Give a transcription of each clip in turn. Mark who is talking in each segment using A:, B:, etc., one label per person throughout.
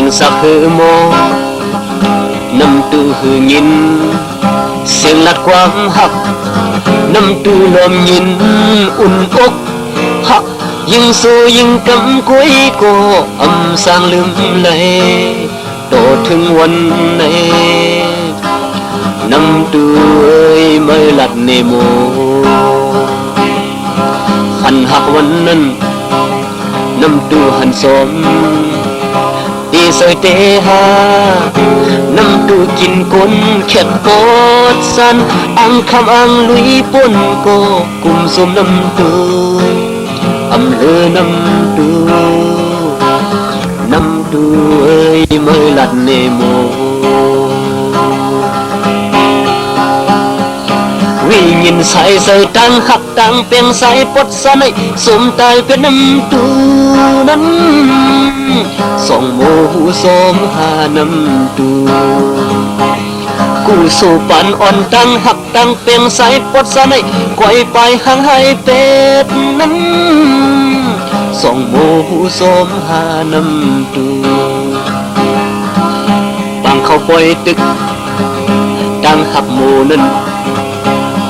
A: งสักหือโมน้ำตูหือยินเสียงลัดความหักน้ำตูลมยินอุ่นอกหักยิ่งสู้ยิ่งกำกุ้ยโกอำสร้างลืมเลยโตถึงวันไหนน้ำตูเอ้ยไม่หลัดเนโมหันหักวันนั้นน้ำตูหันสมตีสอยเตหาน้ำตูกินก้นเข็ดโกดสันอังคำอังลุยป่นโกกุมสมน้ำตูอำเลอน้ำตูน้ำตูเอ้ยเมื่อลัดเนโมวิ่งยินใส่ใส่ตังหักตังเปียงใส่ปดสนสมตายเป็นน้ำตูนั้นส่องโมหูสมหาน้ำตูกูสู่ปันอ่อนตังหักตังเปียงใส่ปดสนไกวไปห่างให้เป็ดนั้นส่องโมหูสมหาน้ำตูปังเข้าปล่อยตึกตังหักโมนั้น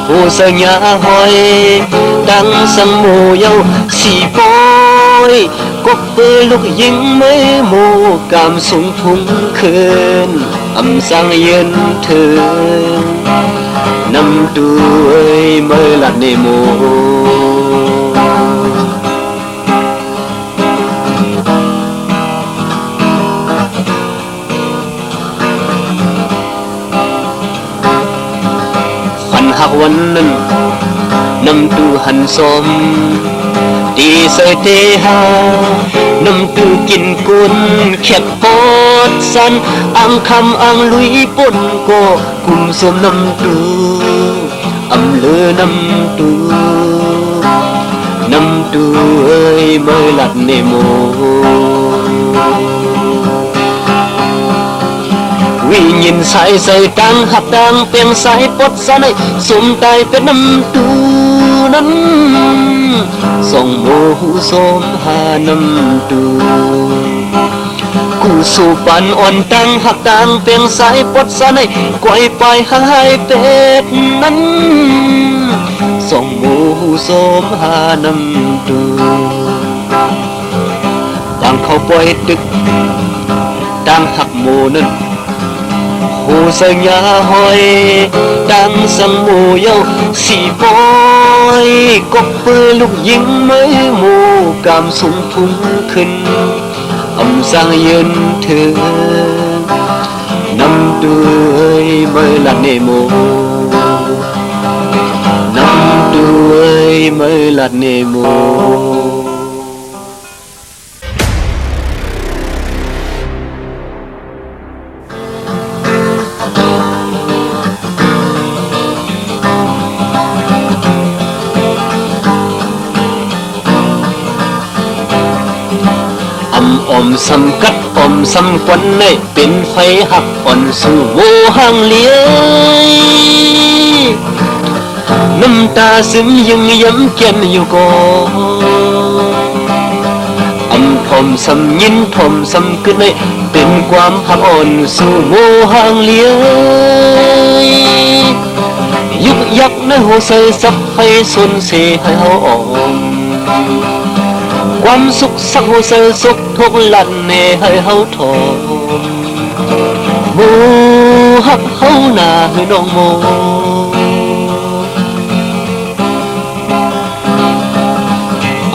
A: ผู้เสียหอยดังสังโมเยาสีปอยกบปืนลูกยิงไม่โมกามสูงทุ่งคืนอำสังเย็นเถินน้ำตูเอ้ยเมื่อลัดเนโมหักวันนั้นน้ำตูหันสมตีใส่เตหาน้ำตูกินกุนเข็ดปอดสันอังคำอังลุยป่นโกกุมสมน้ำตูอำเลอน้ำตูน้ำตูเอ้ยเมื่อลัดเนโมวิ่งยินใส่ใส่ตังหักตังเปียงใส่ปดสนสมตายเป็นน้ำตูนั้นส่องโมหูสมหาน้ำตูกูสู่ปันอ่อนตังหักตังเปียงใส่ปดสนไกวไปห่างให้เป็ดนั้นส่องโมหูสมหาน้ำตูตังเขาปล่อยตึกตังหักโมนั้นผู้เสียหอยดังสังโมเยาสีปอยกบปืนลูกยิงไม่โมกามสูงทุ่งขึ้นอำสังเย็นเถินน้ำตูเอ้ยเมื่อลัดเนโมน้ำตูเอ้ยเมื่อลัดเนโมอมสำกัดอมสำควันในเป็นไฟหักอ่อนสู่โวห่างเลี้ยน้ำตาซึมยังย้ำเกียนอยู่ก่ออำทมสำยินทมสำกึดในเป็นความหักอ่อนสู่โวห่างเลี้ยยุกยักในหัวใจสับให้สุนเสให้เฮาอ่อนความสุขสักหัวใจสุขทุกลันเนให้เฮาทอโมหักเฮาหน้าให้น้องโม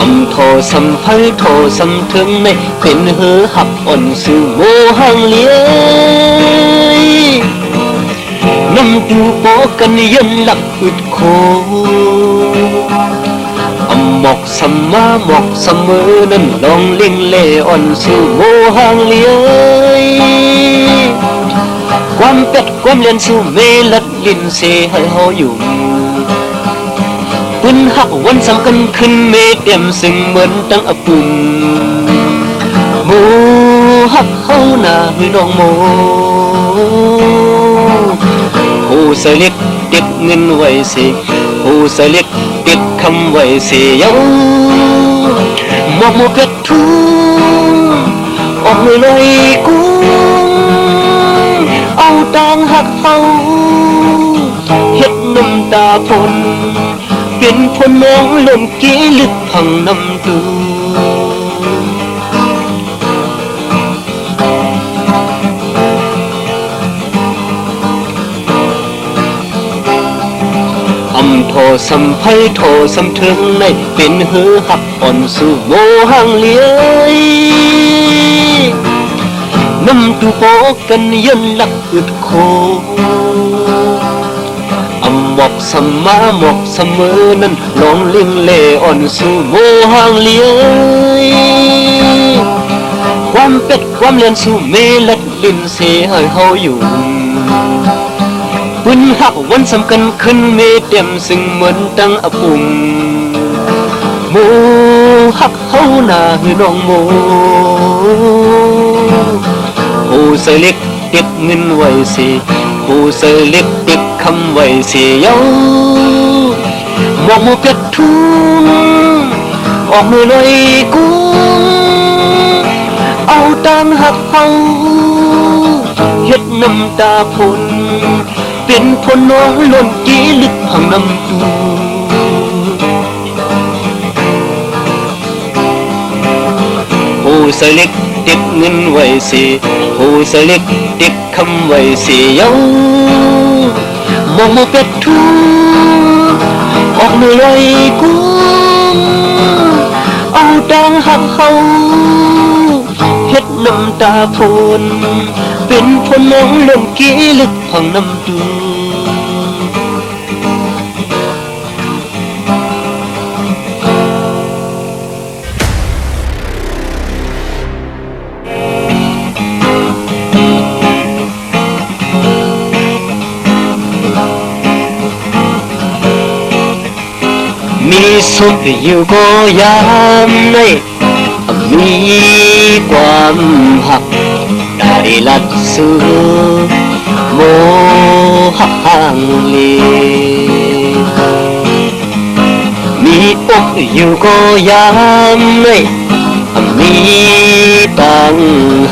A: อำโทสำไพโทสำถึงในเป็นเหือหักอ่อนสู่โมห่างเลี้ยน้ำตูโปกันยันหลักอึดโคหมอกสัมมาหมอกเสมอนั้นลองลิงเล่อ่อนสู่โมห่างเลี้ยความเป็ดความเลียนสู่เมลัดลินเสให้เฮาอยู่ปืนหักวันสำคัญขึ้นเมเต็มซึ่งเหมือนตั้งอปุ่นโมหักเฮาหน้าให้น้องโมผู้ใส่เล็กเก็บเงินไว้สิผู้ใส่เล็กติดคำไว้เสียงมอกโมเพชรทูออกเลยกู งหักเฮาเฮ็ดน้ำตาพนเป็นคนมองลมกี้ลึกพังน้ำตูโทสัมไพโทสัมถึงในเป็นหือหักอ่อนสู่โมหังเลี้ยน้ำตูโปกันยันหลักอึดโคหมอกสัมมาหมอกเสมอนั้นลองลิงเล่อ่อนสู่โมหังเลี้ยความเป็ดความเลียนสู่เมลัดลินเสให้เฮาอยู่ปืนหักวันสำคัญขึ้นเมเต็มซึ่งเหมือนตั้งอปุ่มโมหักเฮาหน้าหือน้องโมผู้ใส่เล็กเก็บเงินไว้สิผู้ใส่เล็กเก็บคำไว้สิเย้ามองโมเป็ดทุ่งออกมือเลยกุ้งเอาตังหักเฮาเฮ็ดน้ำตาพนเป็นพนน้องล้นกี้ลึกพังน้ำตูผู้ใส่เล็กเก็บเงินไว้สิผู้ใส่เล็กเก็บคำไว้สิเย้ามองโมเป็ดทุ่งออกมือลอยกุ้งเอาดังหักเฮาเฮ็ดน้ำตาพนเป็นพนน้องล้นกี้ลึกพังน้ำตูมีสุขอยู่ก็ยามในมีความหักได้ลัดสู่โมหักห่างเลมีอกอยู่ก็ยามในมีตัง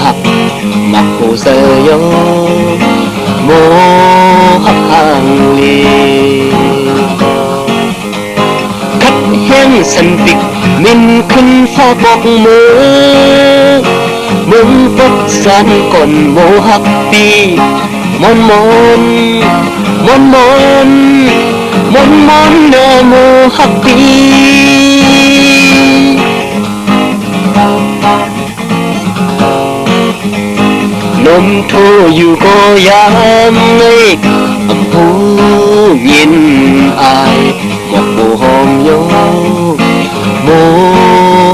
A: หักมักผู้เสยโมหักห่างเลแห้งสันติกมินขึ้นฟ้าบอกมือมึงปดสันก่อนโมหักปีมอนมอนมอนมอนมอนมอนเนโมหักปีนมโทอยู่ก็ยามในผู้ยินอายหมอกโมหอมโยโม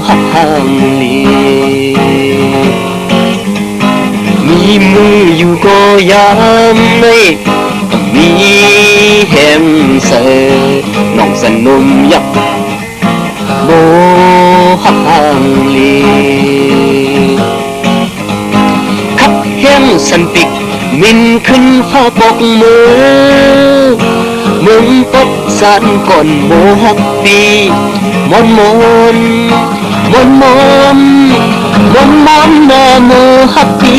A: หักห่างลีมีมืออยู่ก็ยามไม่มีแหมเสน้องสนุมยักโมหักห่างลีขับแห้งสันติกมินขึ้นฟ้าปกมือมึงปดสันก่อนโมหักปีมอนมอนมอนมอนมอนมอนเนโมหักปี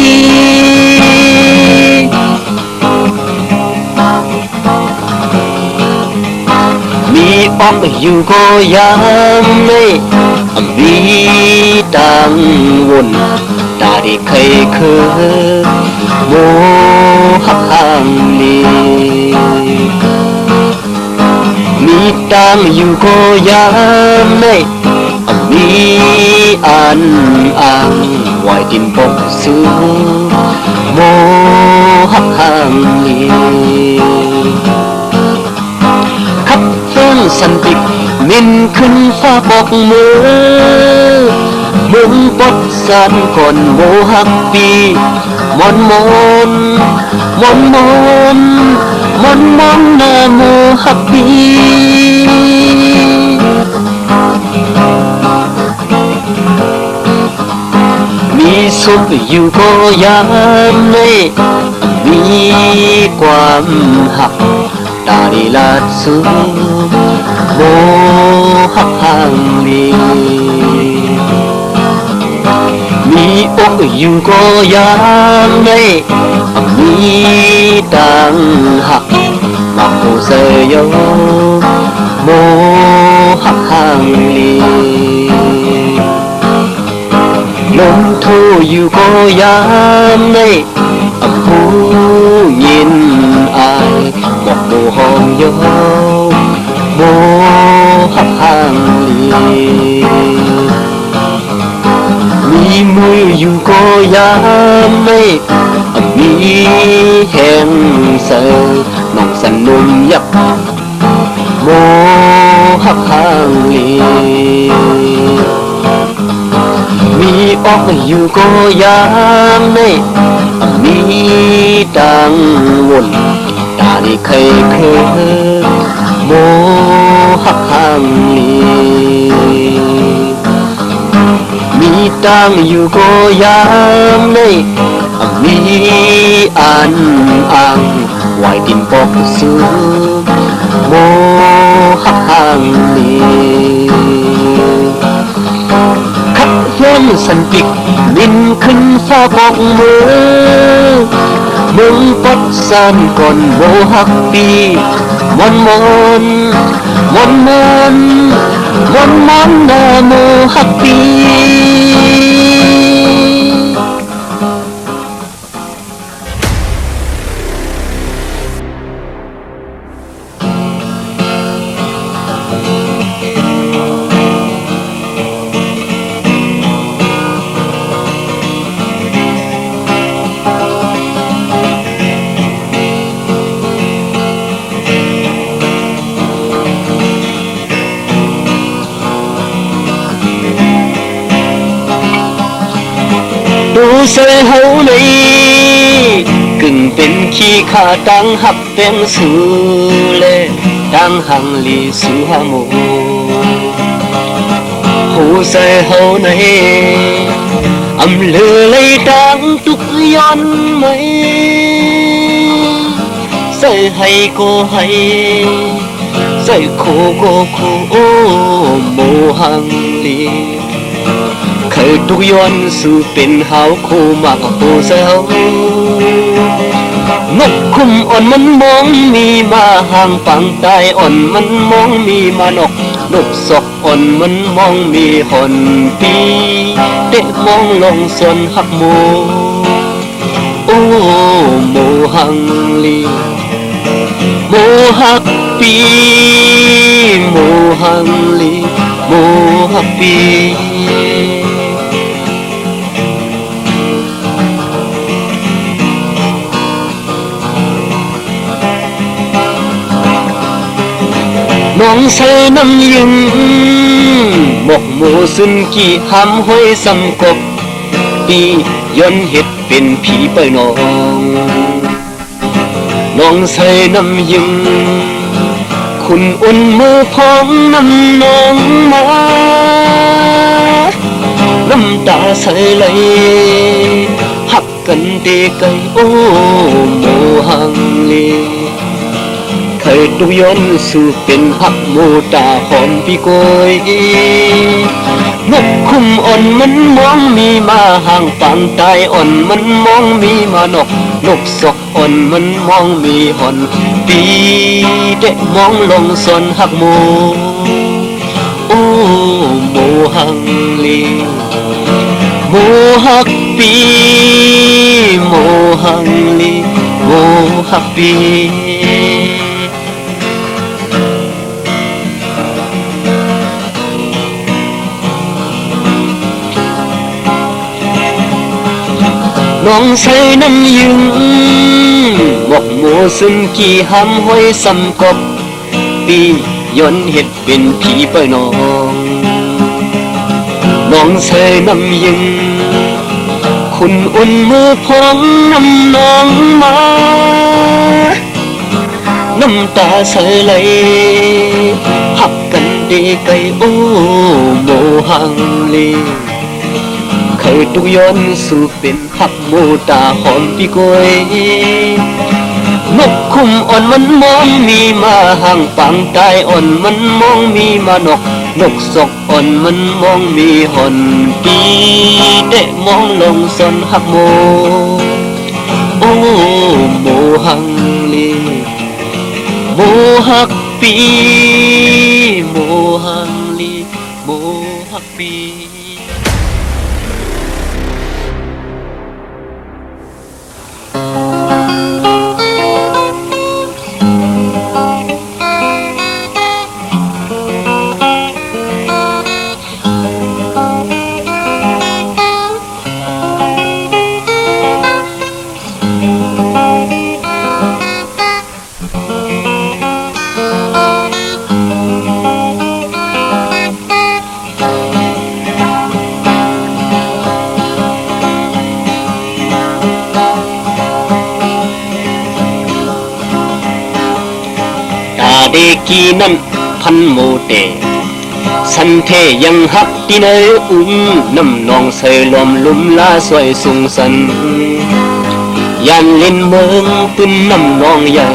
A: มีออกอยู่ก็ยังไม่มีตังวนตาดีเคยโมหักห่างลีมีตังอยู่ก็ยังไม่มีอันอ่างไว้ดินปกซื้อโมหักห่างลีขับเฟื่องสันติกมินขึ้นฟ้าบอกมือมึงปดสันก่อนโมหักปีมอนมอนมอนมอนมอนมอนเนโมหักปีมีสุขอยู่ก็ยังไม่มีความหักตาดีลัดสู่โมหักห่างลีมีอกอยู่ก็ยังไม่ม มีตังหักมาโหเสยโยโมหักห่างลีลมทูอยู่ก็ยามในผู้ยินอายบอกโมหอมโยโมหักห่างลีมีมืออยู่ก็ยามไม่มีแห่งเสือน้องสนุมยับโมหักห่างลีมีออกอยู่ก็ยามไม่มีตังวนตาดีเคยโมหักห่างลีมีตังอยู่ก็ยามไม่มีอันอังไหวดินปอกสูโมหักห่างลีขัดย้อนสันติกบินขึ้นฟ้าปอกมือมึงปดสันก่อนโมหักปีมอนมอนมอนมอนมอนมอนนาโมหักปีดูเสยเฮาในกึ่งเป็นขี้ขาตังหักเป็นสูเลตังหังลีสูหาโมหูเสยเฮาในอำเลือเลยตังตุกย้อนไหมเสยให้ก็ให้เสยโคก็โคโอโมหังลีเคยตุกย้อนสู่เป็นหาวคู่มากโหเซลนกคุ้มอ่อนมันมองมีมาห่างปังตายอ่อนมันมองมีมานกนกศอกอ่อนมันมองมีหอนปีเตะมองลงส่วนหักโมโอ้โมหังลีโมหักปีโมหังลีโมหักปีน้องใส่น้ำยิงหมกหมูสุนกี่ห้ำห้อยสำกบปีย้อนเห็ดเป็นผีไปน้องใส่น้ำยิงคุณอุ่นมือพองน้ำน้องมาน้ำตาใส่ไหลหักกันเตไกโอ้โมหังลีเคยตุกย้อนสู่เป็นพักโมตาหอมพี่โกยนกคุ้มอ่อนมันมองมีมาห่างปางตายอ่อนมันมองมีมานกศอกอ่อนมันมองมีหอนปีเดะมองลงสนหักโมโอ้โมหังลีโมหักปีโมหังลีโมหักปีน้องใส่น้ำยิงหมกหมูซึ่งกี่ห้ำห้อยสำกบปีย้อนเห็ดเป็นผีไปน้องใส่น้ำยิงคุณอุ่นมือพองน้ำน้องมาน้ำตาใส่ไหลหักกันดีไกลโอ้โมหังลีเคยตุกย้อนสู่เป็นหักโมตาหอมพี่กวยนกคุ้มอ่อนมันมองมีมาห่างปางตายอ่อนมันมองมีมานกศอกอ่อนมันมองมีหอนปีเดะมองลงสนหักโมโอ้ โมหังลีโมฮักปีโมหังลีโมฮักปีเดกีนั้นพันโมเตสันเทยังหักที่เนยน้ำนองใส่ลมลุ่มลาสวยสุงสันยันเล่นเมืองปืนน้ำนองใหญ่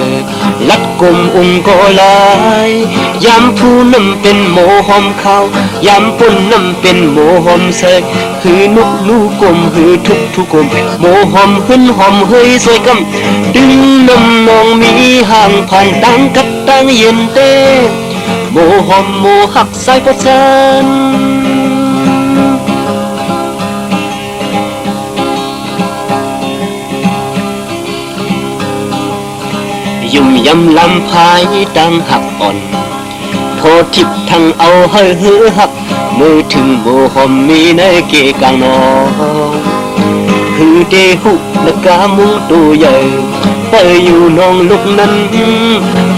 A: ลัดกลมก็ลายยามผู้น้ำเป็นโมหอมขาวยามปุ่นน้ำเป็นโมหอมใส่หือนุกลูกลมหือทุกกลมโมหอมขึ้นหอมเฮยสวยกำดึงน้ำนองมีห่างผ่านดังกับดังเย็นเต้โมหอมโมหักสายประจันยุ่มยำลำพายดังหักอ่อนโพทิพทั้งเอาเฮ้อหักมือถึงโมหอมมีในเกกลางนองคือเดหุนกามุงตัวใหญ่ไปอยู่น้องลูกนั้น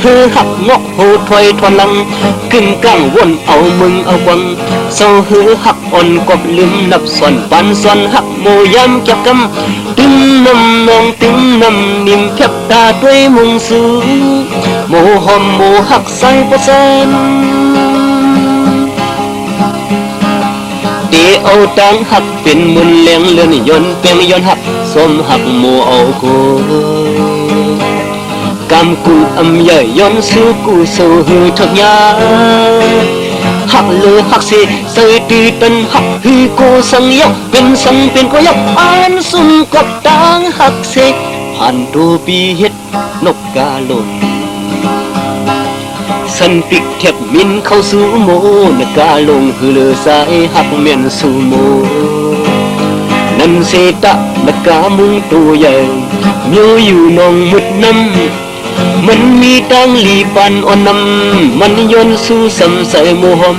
A: เธอหักงอกโหถอยทวนลังขึ้นกลางวนเอามึงเอาวังเศร้าหือหักอ่อนกบลืมนับส่วนปันส่วนหักโมยำเก็บกำตึงน้ำนองตึงน้ำนิ่มแคบตาด้วยมุงสูโมหอมโมหักใส่ประจันเดเอาดังหักเป็นมุนเลี้ยงเลือนยนเป็นยนหักสมหักโมเอาโกกำกูอำใหญ่ย้อนสู้กูสู้หือทักยาหักเลือหักเสใส่ตีตันหักหือกูสังยกเป็นสังเป็นก็ยกอ่านสุ่มกบดังหักเสผ่านตัวปีเฮ็ดนกกาหล่นสันติกแทบมินเข้าสู่โมนกาลงหือเลือสายหักเมียนสู่โมนันเสตะนกามุงตัวใหญ่เมียวอยู่นองมุดน้ำมันมีตังลีปันอ่อนน้ำมันย้อนสู่สำใสโมหอม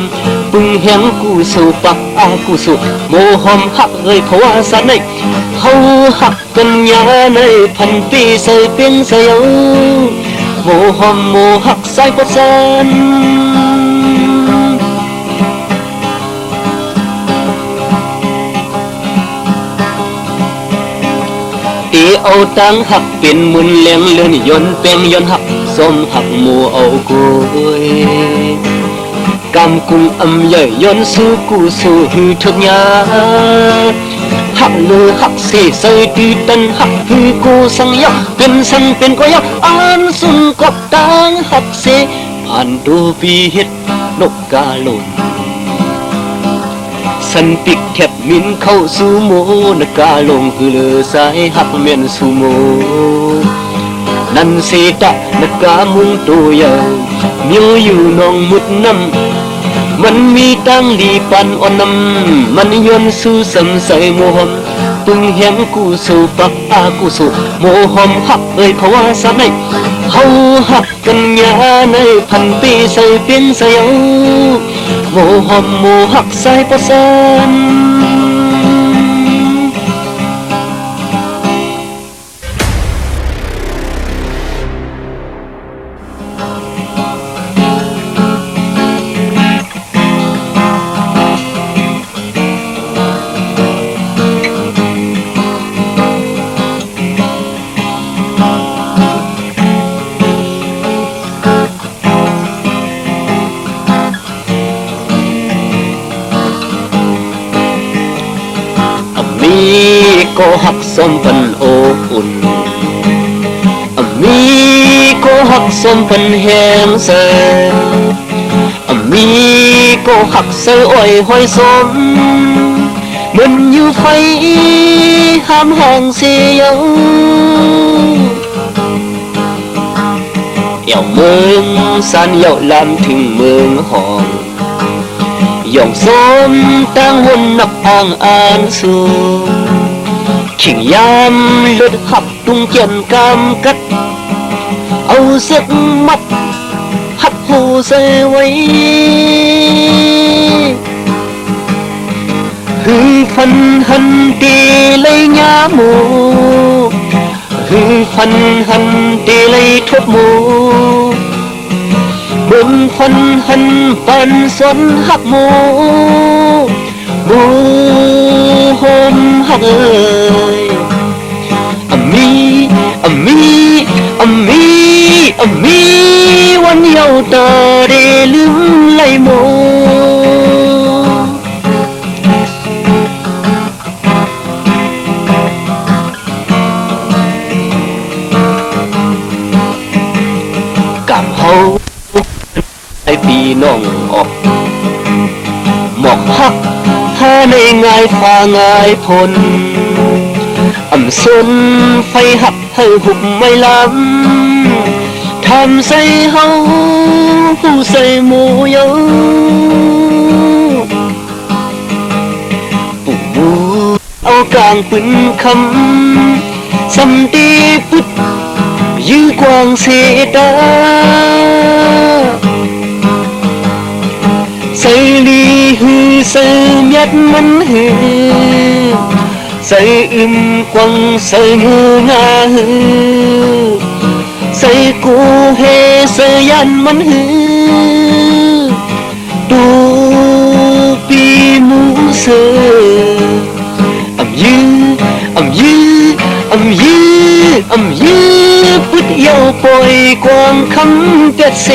A: ปึงแหงกูสู่ปักอากูสู่โมหอมหักเอ่ยเพราะว่าสันในเฮาหักกันยาในพันปีใส่เปียงใส่เอาโมหอมโมหักใส่กว่าสันเอาตังหักเป็นมุนเลี้ยงเลือนยนเป็นยนหักสมหักโมเอากุยกำกุงอำใหญ่ยนสู้กูสู้หือทุกยาหักเลือหักเสใส่ตีตันหักหือกูสังยกเป็นสังเป็นก็ยกอ่านสุนกบตังหักเสผ่านดูปีเฮ็ดนกกาหล่นสันติกแทบมินเข้าสู่โมนกาลงคือเลือสายหักเมียนสู่โมนันเสตะนกามุงตัวใหญ่เมียวอยู่นองมุดน้ำมันมีตังลีปันอ่อนน้ำมันย้อนสู่สำใสโมหอมปึงแหงกูสู่ปักอากูสู่โมหอมหักเอ่ยเพราะว่าสันในเฮาหักกันยาในพันปีใส่เปียงใส่เอาโมหอมโมหักใส่ประสันก็หักสมพันโอบอุ่นมีก็หักสมพันแหงเสมีก็หักเสอ้อยห้อยสมมันอยู่ไฟ ห้ามห่างเสียวเอี่ยวเมืองสันเอี่ยวลำถึงเมืองหองย่องซ้อมตั้งวนนับอ่างอ่านสูขิงยามลดหับตุงเกียนกำกัดเอาเสียกมัดหัดหูใส่ไว้หือฟันหันตีเลยยาโมหือฟันหันตีเลยทบโมเบิ่งฟันหันปันสนหักโมโมโฮมหักเอ้ยอามีอามีอามีอามีวันเยาตาเดลืมไหลโมกำเฮาไอปีน้องออกหมอกฮักหาในง่ายฟ้าง่ายพลอำสนไฟหักให้หุบไม่ลำทำใส่เฮาผู้ใส่หมูเยาปู่บูเอากลางปืนคำสำตีพุดยื้อกวางเสดาใส่ลีหือใส่เม็ดมันหือใส่อึมกวางใส่หืองาหือใส่กูเฮใส่ยันมันหือตูปีมูเสืออำยื้ออำยื้ออำยื้ออำยื้อพุทธเยาปล่อยกวางคำเป็ดเส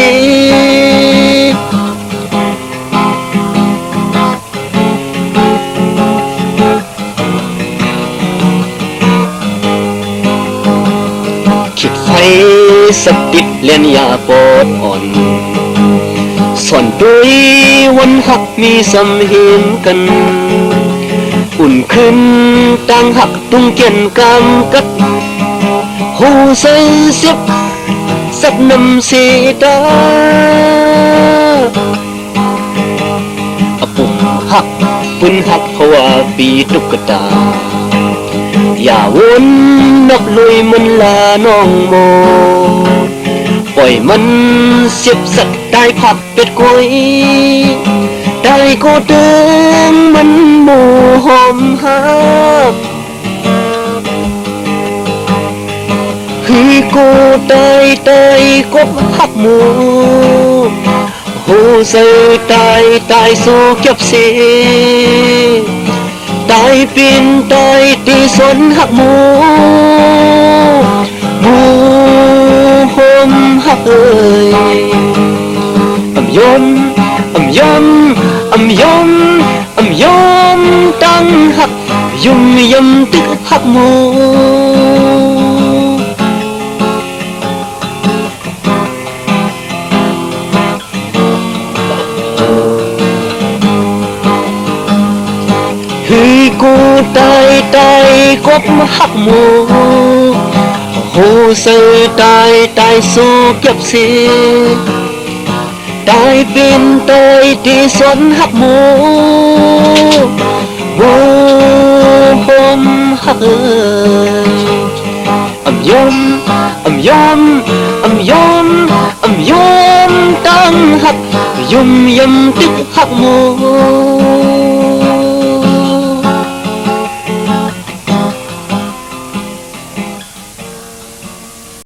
A: คิดไฟสักติดเลียนยาปอดอ่อนส่วนตัววันหักมีสำเห็นกันอุ่นขึ้นตั้งหักตุงเกียนกำกัดหูใส่เสียบสักนำเสดาปุ่มหักปืนหักเพราะว่าปีตุกตาอย่าวนนับลุยมันลาน้องโมปล่อยมันเสียบสักได้ผักเป็ดกล้วยได้ก็เดินมันหมูหอมหักคือกูตายกบหักหมูหูเสือตายสู้เก็บเสียตายเป็นตายตีสนหักหมูหมูหอมหักเอ้ยอำยมอำยมอำยมอำยมตั้งหักยุ่มยำตึกหักหมูคือกูตายกบหักหมูหูเสือตายสู้เก็บเสียตายเป็นตายที่สนหักหมูหมูหอมหักเอ้ยอำยมอำยมอำยมอำยมตั้งหักยุ่มยำตึกหักหมู